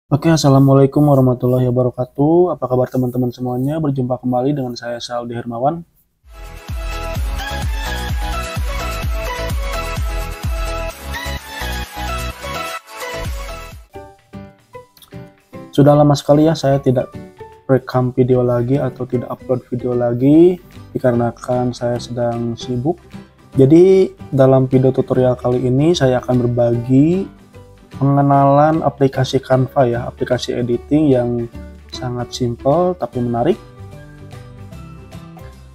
Oke, assalamualaikum warahmatullahi wabarakatuh. Apa kabar teman-teman semuanya? Berjumpa kembali dengan saya Saldi Hermawan. Sudah lama sekali ya saya tidak rekam video lagi atau tidak upload video lagi dikarenakan saya sedang sibuk. Jadi dalam video tutorial kali ini saya akan berbagi pengenalan aplikasi Canva ya, aplikasi editing yang sangat simple tapi menarik.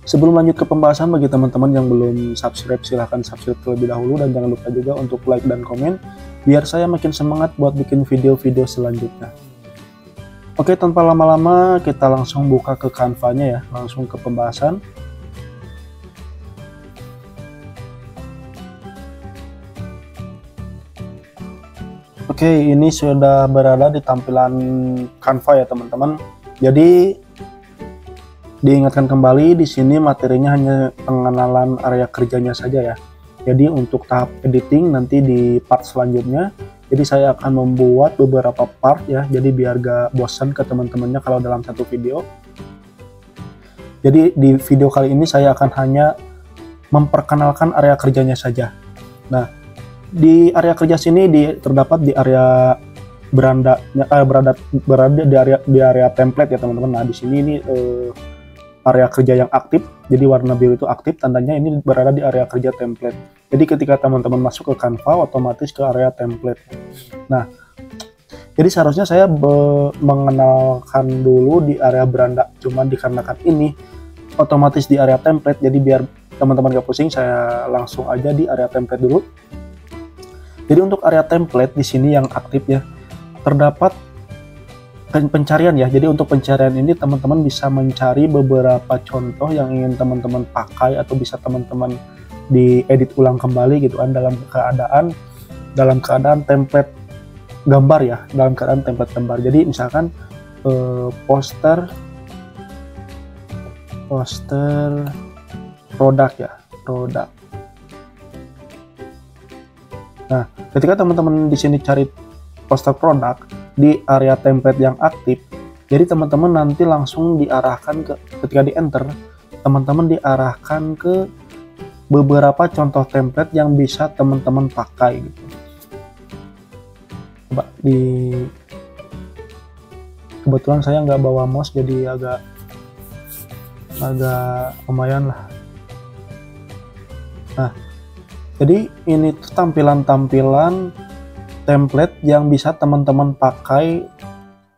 Sebelum lanjut ke pembahasan, bagi teman-teman yang belum subscribe, silahkan subscribe terlebih dahulu dan jangan lupa juga untuk like dan komen biar saya makin semangat buat bikin video-video selanjutnya. Oke, tanpa lama-lama kita langsung buka ke Canva-nya ya, langsung ke pembahasan. Oke, ini sudah berada di tampilan Canva ya teman-teman. Jadi diingatkan kembali, di sini materinya hanya pengenalan area kerjanya saja ya. Jadi untuk tahap editing nanti di part selanjutnya. Jadi saya akan membuat beberapa part ya. Jadi biar gak bosan ke teman-temannya kalau dalam satu video. Jadi di video kali ini saya akan hanya memperkenalkan area kerjanya saja. Nah, di area kerja sini terdapat di area berandanya berada di area template ya teman-teman. Nah, di sini ini area kerja yang aktif, jadi warna biru itu aktif, tandanya ini berada di area kerja template. Jadi ketika teman-teman masuk ke Canva, otomatis ke area template. Nah, jadi seharusnya saya mengenalkan dulu di area beranda, cuman dikarenakan ini otomatis di area template, jadi biar teman-teman gak pusing, saya langsung aja di area template dulu. Jadi untuk area template di sini yang aktif ya, terdapat pencarian ya. Jadi untuk pencarian ini teman-teman bisa mencari beberapa contoh yang ingin teman-teman pakai atau bisa teman-teman diedit ulang kembali gitu kan dalam keadaan template gambar ya, dalam keadaan template gambar. Jadi misalkan poster produk ya, produk. Nah, ketika teman-teman di sini cari poster produk di area template yang aktif, jadi teman-teman nanti langsung diarahkan ke, ketika di enter, teman-teman diarahkan ke beberapa contoh template yang bisa teman-teman pakai gitu. Coba kebetulan saya nggak bawa mouse jadi agak lumayan lah. Nah, jadi ini tuh tampilan-tampilan template yang bisa teman-teman pakai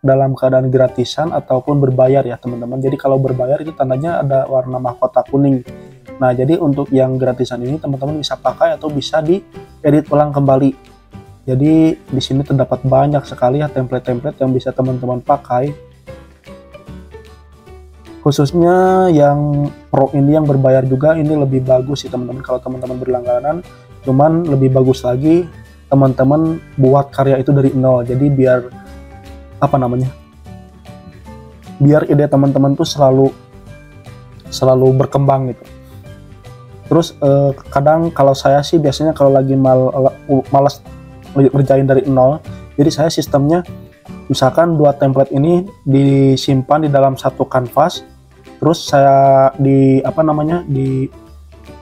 dalam keadaan gratisan ataupun berbayar ya teman-teman. Jadi kalau berbayar itu tandanya ada warna mahkota kuning. Nah, jadi untuk yang gratisan ini teman-teman bisa pakai atau bisa diedit ulang kembali. Jadi di sini terdapat banyak sekali ya template-template yang bisa teman-teman pakai. Khususnya yang pro ini yang berbayar juga ini lebih bagus sih teman-teman kalau teman-teman berlangganan. Cuman lebih bagus lagi teman-teman buat karya itu dari nol, jadi biar biar ide teman-teman tuh selalu berkembang gitu. Terus kadang kalau saya sih biasanya kalau lagi malas ngerjain dari nol, jadi saya sistemnya misalkan dua template ini disimpan di dalam satu kanvas, terus saya di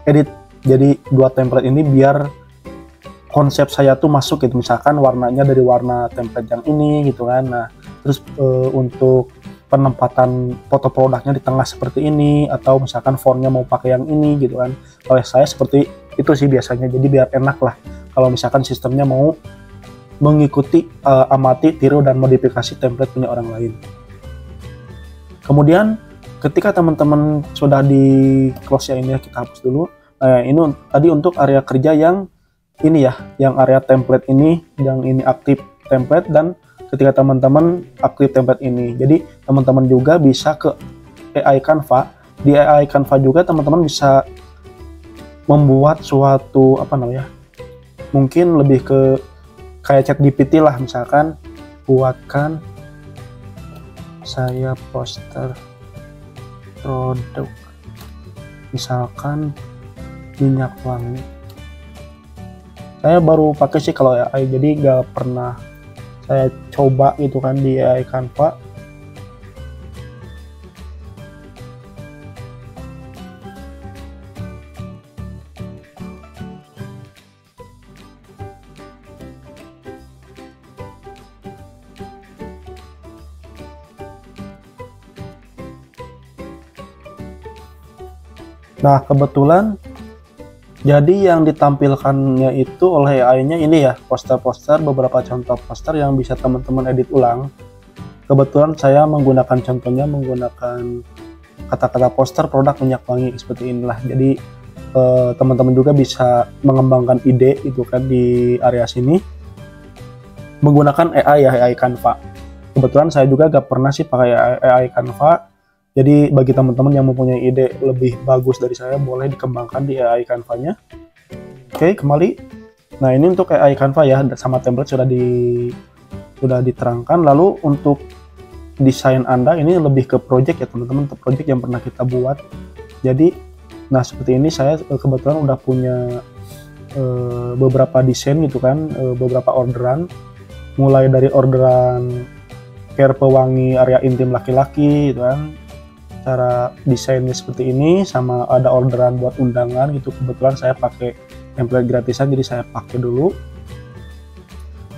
edit jadi dua template ini biar konsep saya tuh masuk gitu, misalkan warnanya dari warna template yang ini gitu kan. Nah, terus untuk penempatan foto produknya di tengah seperti ini, atau misalkan fontnya mau pakai yang ini gitu kan. Kalau saya seperti itu sih biasanya, jadi biar enak lah kalau misalkan sistemnya mau mengikuti amati, tiru, dan modifikasi template punya orang lain. Kemudian ketika teman-teman sudah di close ya, ini ya, kita hapus dulu. Nah, ini tadi untuk area kerja yang ini ya, yang area template ini, yang ini aktif template, dan ketika teman-teman aktif template ini, jadi teman-teman juga bisa ke AI Canva. Di AI Canva juga teman-teman bisa membuat suatu mungkin lebih ke kayak ChatGPT lah, misalkan buatkan saya poster produk misalkan minyak wangi. Saya baru pakai sih kalau AI, jadi nggak pernah saya coba gitu kan di AI Canva. Nah, kebetulan jadi yang ditampilkannya itu oleh AI-nya ini ya, poster-poster, beberapa contoh poster yang bisa teman-teman edit ulang. Kebetulan saya menggunakan contohnya menggunakan kata-kata poster produk minyak wangi seperti inilah. Jadi teman-teman juga bisa mengembangkan ide itu kan di area sini menggunakan AI ya, AI Canva. Kebetulan saya juga gak pernah sih pakai AI Canva. Jadi bagi teman-teman yang mempunyai ide lebih bagus dari saya, boleh dikembangkan di AI Canva-nya. Oke, kembali. Nah, ini untuk AI Canva ya, sama template sudah diterangkan. Lalu untuk desain Anda ini lebih ke project ya teman-teman, project yang pernah kita buat. Jadi, nah seperti ini saya kebetulan udah punya beberapa desain gitu kan, beberapa orderan. Mulai dari orderan care pewangi area intim laki-laki gitu kan. Cara desainnya seperti ini, sama ada orderan buat undangan gitu. Kebetulan saya pakai template gratisan, jadi saya pakai dulu.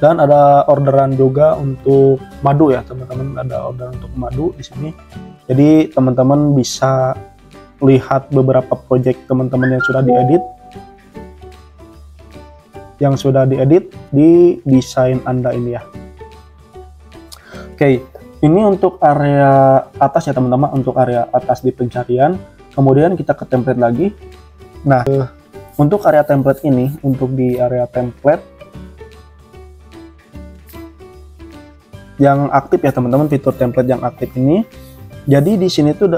Dan ada orderan juga untuk madu ya teman-teman, ada orderan untuk madu di sini. Jadi teman-teman bisa lihat beberapa project teman-teman yang sudah diedit di desain Anda ini ya. Oke. Ini untuk area atas ya teman-teman, untuk area atas di pencarian. Kemudian kita ke template lagi. Nah, untuk area template ini, untuk di area template yang aktif ya teman-teman, fitur template yang aktif ini. Jadi di sini tuh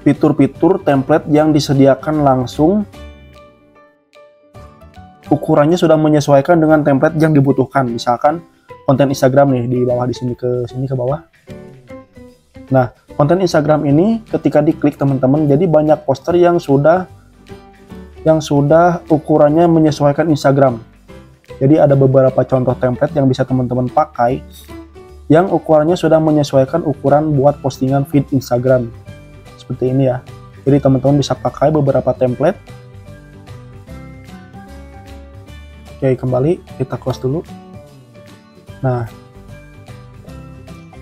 fitur-fitur template yang disediakan langsung, ukurannya sudah menyesuaikan dengan template yang dibutuhkan. Misalkan konten Instagram nih di bawah, di sini ke bawah. Nah, konten Instagram ini ketika diklik teman-teman, jadi banyak poster yang sudah ukurannya menyesuaikan Instagram. Jadi ada beberapa contoh template yang bisa teman-teman pakai yang ukurannya sudah menyesuaikan ukuran buat postingan feed Instagram. Seperti ini ya. Jadi teman-teman bisa pakai beberapa template. Oke, kembali kita close dulu. Nah,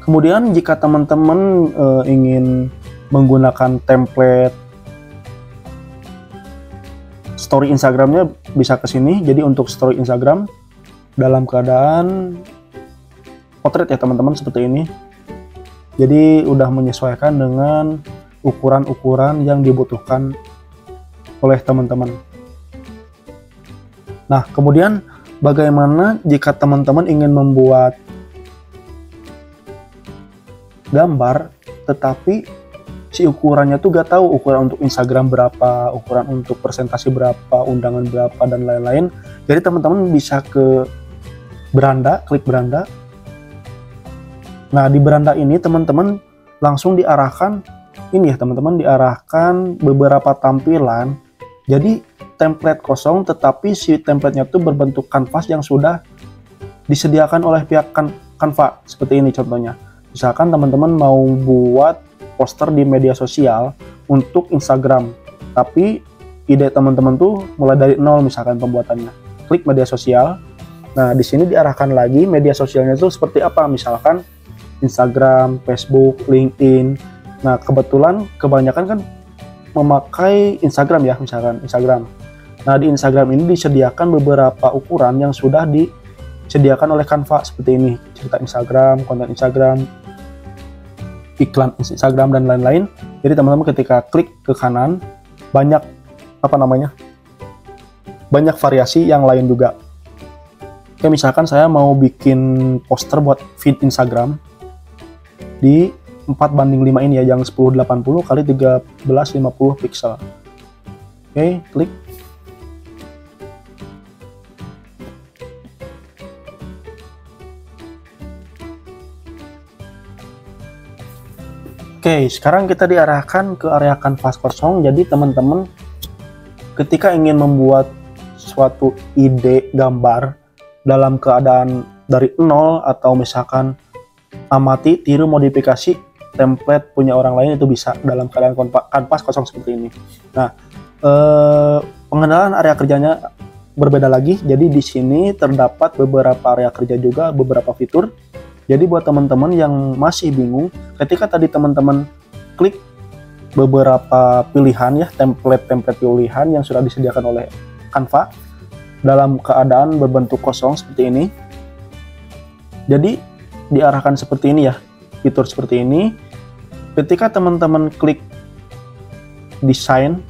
kemudian jika teman-teman ingin menggunakan template story Instagramnya, bisa ke sini. Jadi untuk story Instagram dalam keadaan potret ya teman-teman, seperti ini. Jadi udah menyesuaikan dengan ukuran-ukuran yang dibutuhkan oleh teman-teman. Nah, kemudian bagaimana jika teman-teman ingin membuat gambar tetapi si ukurannya tuh gak tahu ukuran untuk Instagram berapa, ukuran untuk presentasi berapa, undangan berapa, dan lain-lain. Jadi teman-teman bisa ke beranda, klik beranda. Nah, di beranda ini teman-teman langsung diarahkan ini ya teman-teman, diarahkan beberapa tampilan. Jadi template kosong, tetapi si templatenya itu berbentuk kanvas yang sudah disediakan oleh pihak Canva. Seperti ini contohnya. Misalkan teman-teman mau buat poster di media sosial untuk Instagram, tapi ide teman-teman tuh mulai dari nol misalkan pembuatannya. Klik media sosial. Nah, di sini diarahkan lagi media sosialnya itu seperti apa. Misalkan Instagram, Facebook, LinkedIn. Nah, kebetulan kebanyakan kan memakai Instagram ya, misalkan Instagram. Nah, di Instagram ini disediakan beberapa ukuran yang sudah disediakan oleh Canva seperti ini. Cerita Instagram, konten Instagram, iklan Instagram, dan lain-lain. Jadi teman-teman ketika klik ke kanan, banyak banyak variasi yang lain juga. Oke, misalkan saya mau bikin poster buat feed Instagram di 4:5 ini ya, yang 1080 x 1350 pixel. Oke, klik. Oke, sekarang kita diarahkan ke area kanvas kosong. Jadi teman-teman ketika ingin membuat suatu ide gambar dalam keadaan dari nol, atau misalkan amati, tiru, modifikasi template punya orang lain, itu bisa dalam keadaan kanvas kosong seperti ini. Nah, pengenalan area kerjanya berbeda lagi. Jadi di sini terdapat beberapa area kerja juga, beberapa fitur. Jadi buat teman-teman yang masih bingung, ketika tadi teman-teman klik beberapa pilihan ya, template pilihan yang sudah disediakan oleh Canva dalam keadaan berbentuk kosong seperti ini. Jadi diarahkan seperti ini ya, fitur seperti ini. Ketika teman-teman klik desain,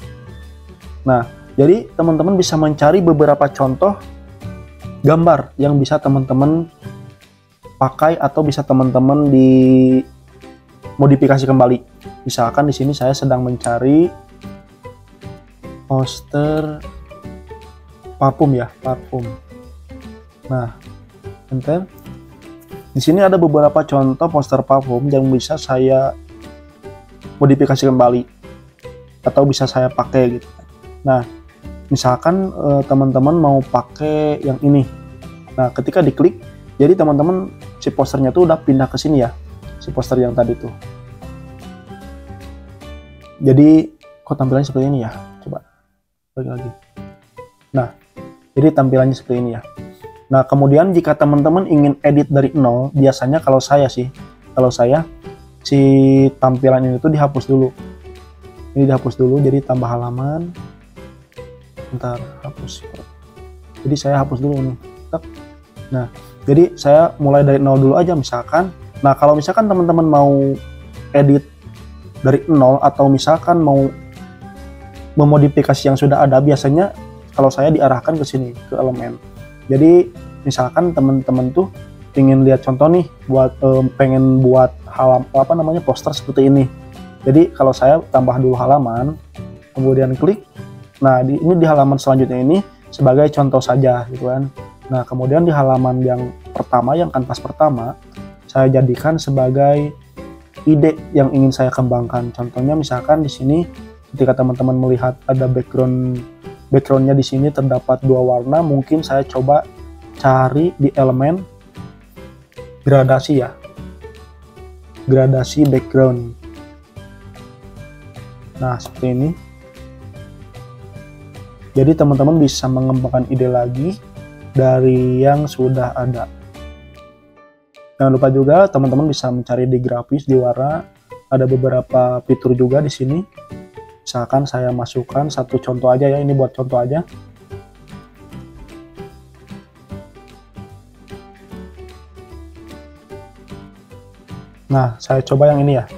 nah jadi teman-teman bisa mencari beberapa contoh gambar yang bisa teman-teman pakai atau bisa teman-teman dimodifikasi kembali. Misalkan di sini saya sedang mencari poster parfum ya, parfum. Nah, enter. Di sini ada beberapa contoh poster parfum yang bisa saya modifikasi kembali atau bisa saya pakai gitu. Nah, misalkan teman-teman mau pakai yang ini. Nah, ketika diklik, jadi teman-teman si posternya tuh udah pindah ke sini ya, si poster yang tadi tuh. Jadi kok tampilannya seperti ini ya? Coba balik lagi. Nah, jadi tampilannya seperti ini ya. Nah, kemudian jika teman-teman ingin edit dari nol, biasanya kalau saya si tampilan ini tuh dihapus dulu. Ini dihapus dulu, jadi tambah halaman. Bentar, hapus. Jadi saya hapus dulu ini. Nah, jadi saya mulai dari nol dulu aja misalkan. Nah, kalau misalkan teman-teman mau edit dari nol atau misalkan mau memodifikasi yang sudah ada, biasanya kalau saya diarahkan ke sini, ke elemen. Jadi misalkan teman-teman tuh ingin lihat contoh nih, pengen buat poster seperti ini. Jadi kalau saya tambah dulu halaman, kemudian klik. Nah, ini di halaman selanjutnya ini sebagai contoh saja gitu kan. Nah, kemudian di halaman yang pertama, yang kanvas pertama, saya jadikan sebagai ide yang ingin saya kembangkan. Contohnya misalkan di sini ketika teman-teman melihat ada backgroundnya di sini terdapat dua warna, mungkin saya coba cari di elemen gradasi ya, gradasi background. Nah, seperti ini. Jadi teman-teman bisa mengembangkan ide lagi dari yang sudah ada. Jangan lupa juga teman-teman bisa mencari di grafis, di warna. Ada beberapa fitur juga di sini. Misalkan saya masukkan satu contoh aja ya, ini buat contoh aja. Nah, saya coba yang ini ya.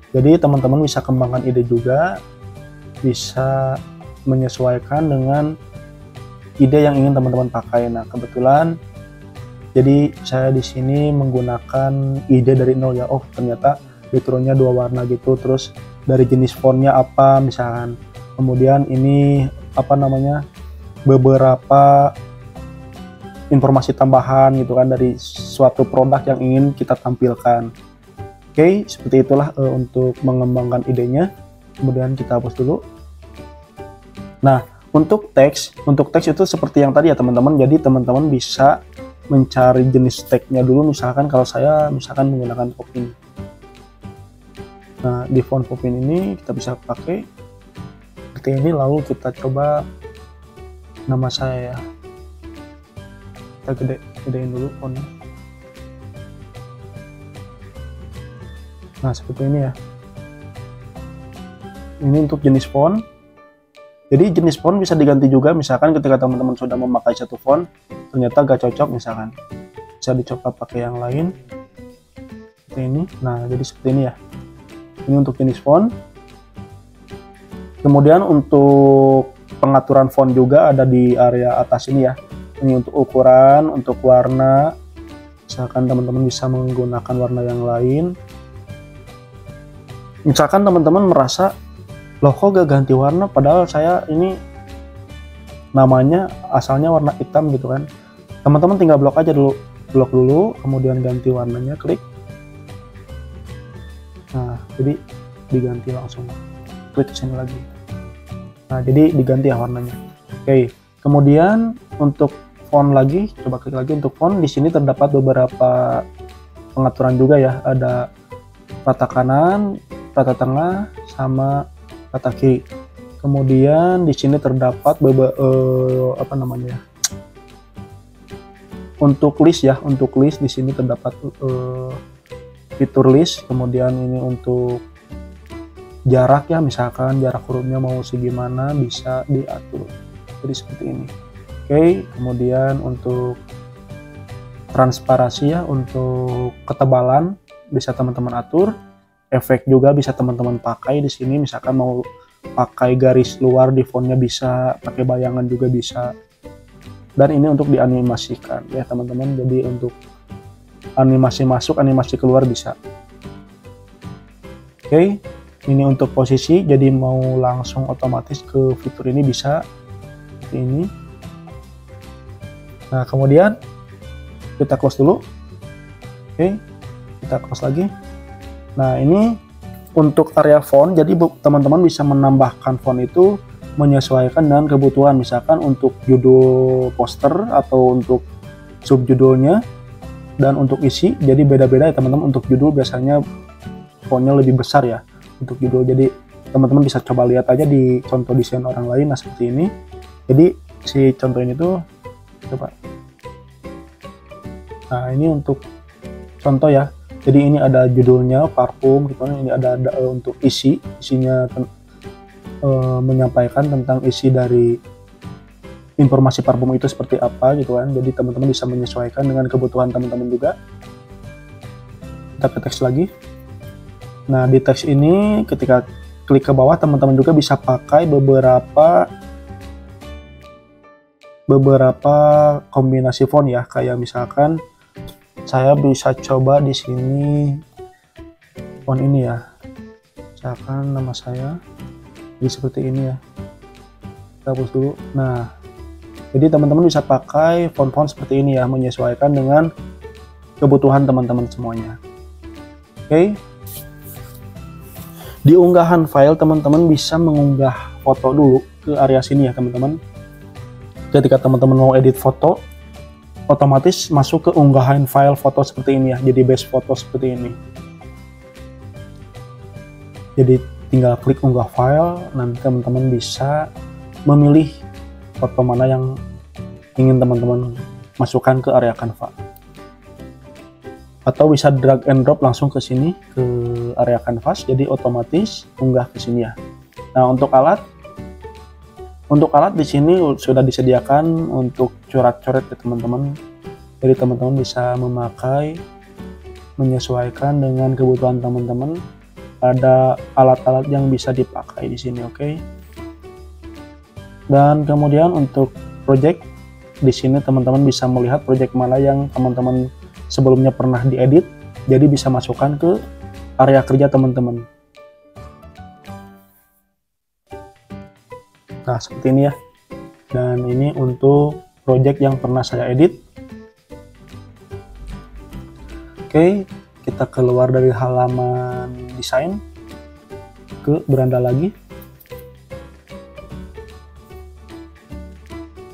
Jadi teman-teman bisa kembangkan ide juga, bisa menyesuaikan dengan ide yang ingin teman-teman pakai. Nah, kebetulan jadi saya di sini menggunakan ide dari nol ya. Oh, ternyata backgroundnya dua warna gitu, terus dari jenis fontnya apa misalkan. Kemudian ini beberapa informasi tambahan gitu kan dari suatu produk yang ingin kita tampilkan. Oke, seperti itulah untuk mengembangkan idenya. Kemudian kita hapus dulu. Nah, untuk teks itu seperti yang tadi ya teman-teman. Jadi teman-teman bisa mencari jenis tagnya dulu. Misalkan kalau saya menggunakan Popin. Nah, di font Popin ini kita bisa pakai seperti ini. Lalu kita coba nama saya ya. Kita gedein dulu fontnya. Nah, seperti ini ya. Ini untuk jenis font. Jadi jenis font bisa diganti juga, misalkan ketika teman-teman sudah memakai satu font ternyata gak cocok, misalkan bisa dicoba pakai yang lain seperti ini. Nah, jadi seperti ini ya. Ini untuk jenis font. Kemudian untuk pengaturan font juga ada di area atas ini ya. Ini untuk ukuran, untuk warna, misalkan teman-teman bisa menggunakan warna yang lain. Misalkan teman-teman merasa, loh kok gak ganti warna, padahal saya ini namanya asalnya warna hitam gitu kan. Teman-teman tinggal blok dulu, kemudian ganti warnanya, klik. Nah, jadi diganti langsung. Klik ke sini lagi. Nah, jadi diganti ya warnanya. Oke, kemudian untuk font lagi, coba klik lagi untuk font. Di sini terdapat beberapa pengaturan juga ya, ada rata kanan, rata tengah, sama rata kiri. Kemudian di sini terdapat untuk list ya, untuk list di sini terdapat fitur list. Kemudian ini untuk jarak ya, misalkan jarak hurufnya mau segimana bisa diatur, jadi seperti ini. Oke, kemudian untuk transparansi ya, untuk ketebalan bisa teman-teman atur. Efek juga bisa teman-teman pakai di sini, misalkan mau pakai garis luar di fontnya bisa, pakai bayangan juga bisa. Dan ini untuk dianimasikan ya teman-teman, jadi untuk animasi masuk, animasi keluar bisa. Oke, ini untuk posisi, jadi mau langsung otomatis ke fitur ini bisa seperti ini. Nah, kemudian kita close dulu. Oke, kita close lagi. Nah, ini untuk area font, jadi teman-teman bisa menambahkan font itu menyesuaikan dengan kebutuhan, misalkan untuk judul poster atau untuk subjudulnya, dan untuk isi jadi beda-beda ya teman-teman. Untuk judul biasanya fontnya lebih besar ya untuk judul, jadi teman-teman bisa coba lihat aja di contoh desain orang lain. Nah, seperti ini. Jadi si contoh ini tuh coba, nah ini untuk contoh ya, jadi ini ada judulnya parfum gitu kan, ini ada untuk isinya menyampaikan tentang isi dari informasi parfum itu seperti apa gitu kan. Jadi teman-teman bisa menyesuaikan dengan kebutuhan teman-teman juga. Kita ke teks lagi. Nah, di teks ini ketika klik ke bawah, teman-teman juga bisa pakai beberapa kombinasi font ya, kayak misalkan saya bisa coba di sini font ini ya, misalkan nama saya jadi seperti ini ya, kita hapus dulu. Nah, jadi teman-teman bisa pakai font-font seperti ini ya, menyesuaikan dengan kebutuhan teman-teman semuanya. Oke, di unggahan file teman-teman bisa mengunggah foto dulu ke area sini ya teman-teman. Ketika teman-teman mau edit foto, otomatis masuk ke unggahan file foto seperti ini ya, jadi base foto seperti ini. Jadi tinggal klik unggah file, nanti teman-teman bisa memilih foto mana yang ingin teman-teman masukkan ke area Canva. Atau bisa drag and drop langsung ke sini ke area canvas, jadi otomatis unggah ke sini ya. Nah, untuk alat di sini sudah disediakan untuk coret-coret ya teman-teman. Jadi teman-teman bisa memakai, menyesuaikan dengan kebutuhan teman-teman. Ada alat-alat yang bisa dipakai di sini, oke. Dan kemudian untuk project di sini teman-teman bisa melihat project mana yang teman-teman sebelumnya pernah diedit, jadi bisa masukkan ke area kerja teman-teman. Nah, seperti ini ya. Dan ini untuk project yang pernah saya edit. Oke, kita keluar dari halaman desain ke beranda lagi.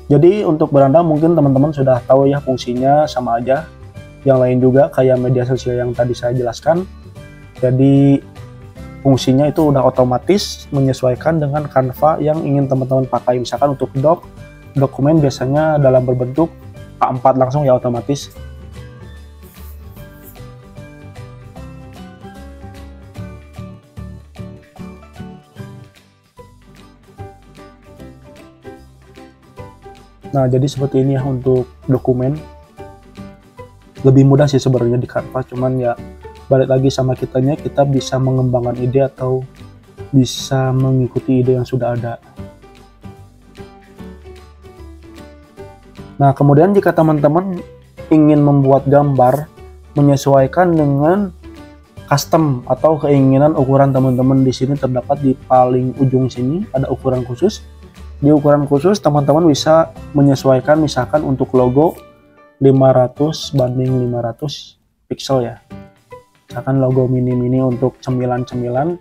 Jadi untuk beranda mungkin teman-teman sudah tahu ya fungsinya sama aja yang lain juga kayak media sosial yang tadi saya jelaskan. Jadi fungsinya itu udah otomatis menyesuaikan dengan Canva yang ingin teman-teman pakai. Misalkan untuk dokumen biasanya dalam berbentuk A4 langsung ya otomatis. Nah, jadi seperti ini ya untuk dokumen. Lebih mudah sih sebenarnya di Canva, cuman ya balik lagi sama kitanya, kita bisa mengembangkan ide atau bisa mengikuti ide yang sudah ada. Nah, kemudian jika teman-teman ingin membuat gambar menyesuaikan dengan custom atau keinginan ukuran teman-teman, di sini terdapat di paling ujung sini ada ukuran khusus. Di ukuran khusus teman-teman bisa menyesuaikan, misalkan untuk logo 500 banding 500 pixel ya, misalkan logo mini-mini untuk cemilan-cemilan,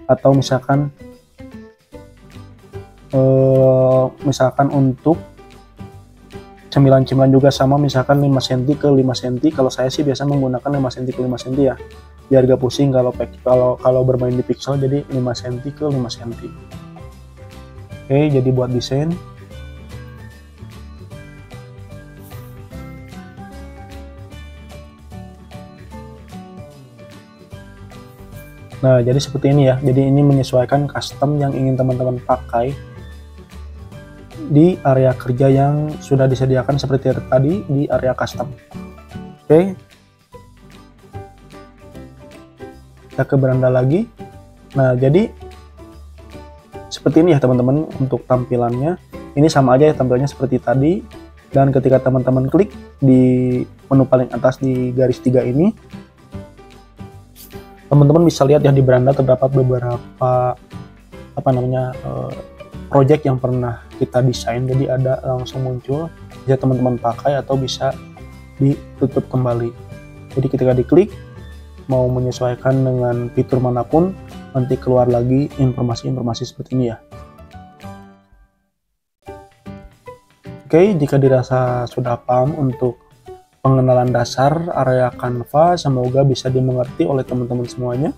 atau misalkan misalkan untuk cemilan-cemilan juga sama, misalkan 5 cm ke 5 cm. Kalau saya sih biasa menggunakan 5 cm ke 5 cm ya, biar gak pusing kalau bermain di pixel. Jadi 5 cm ke 5 cm. Oke, jadi buat desain. Nah, jadi seperti ini ya. Jadi ini menyesuaikan custom yang ingin teman-teman pakai di area kerja yang sudah disediakan seperti tadi di area custom. Oke. Kita ke beranda lagi. Nah, jadi seperti ini ya teman-teman untuk tampilannya. Ini sama aja ya tampilannya seperti tadi. Dan ketika teman-teman klik di menu paling atas di garis 3 ini, teman-teman bisa lihat ya di beranda terdapat beberapa project yang pernah kita desain. Jadi ada langsung muncul, bisa teman-teman pakai atau bisa ditutup kembali. Jadi ketika diklik mau menyesuaikan dengan fitur manapun, nanti keluar lagi informasi-informasi seperti ini ya. Oke, jika dirasa sudah paham untuk pengenalan dasar area Canva, semoga bisa dimengerti oleh teman-teman semuanya.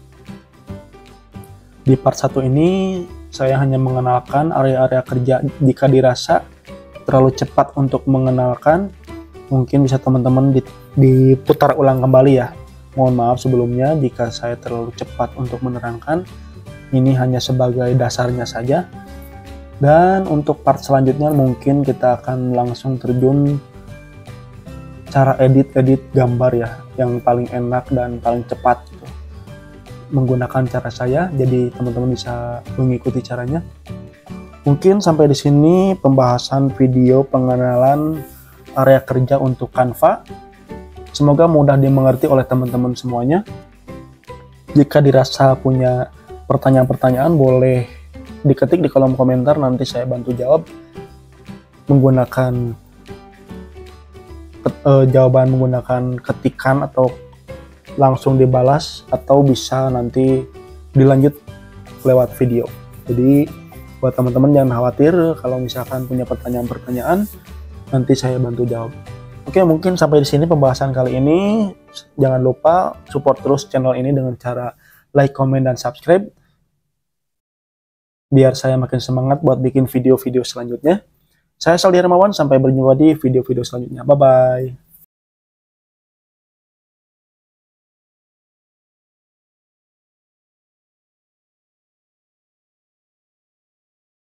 Di part 1 ini saya hanya mengenalkan area-area kerja. Jika dirasa terlalu cepat untuk mengenalkan, mungkin bisa teman-teman diputar ulang kembali ya. Mohon maaf sebelumnya jika saya terlalu cepat untuk menerangkan. Ini hanya sebagai dasarnya saja. Dan untuk part selanjutnya mungkin kita akan langsung terjun cara edit gambar ya, yang paling enak dan paling cepat gitu, menggunakan cara saya. Jadi teman-teman bisa mengikuti caranya. Mungkin sampai di sini pembahasan video pengenalan area kerja untuk Canva. Semoga mudah dimengerti oleh teman-teman semuanya. Jika dirasa punya pertanyaan-pertanyaan, boleh diketik di kolom komentar, nanti saya bantu jawab menggunakan jawaban menggunakan ketikan atau langsung dibalas, atau bisa nanti dilanjut lewat video. Jadi buat teman-teman jangan khawatir kalau misalkan punya pertanyaan-pertanyaan, nanti saya bantu jawab. Oke, mungkin sampai di sini pembahasan kali ini. Jangan lupa support terus channel ini dengan cara like, comment, dan subscribe biar saya makin semangat buat bikin video-video selanjutnya. Saya Saldi Hermawan, sampai berjumpa di video-video selanjutnya. Bye-bye.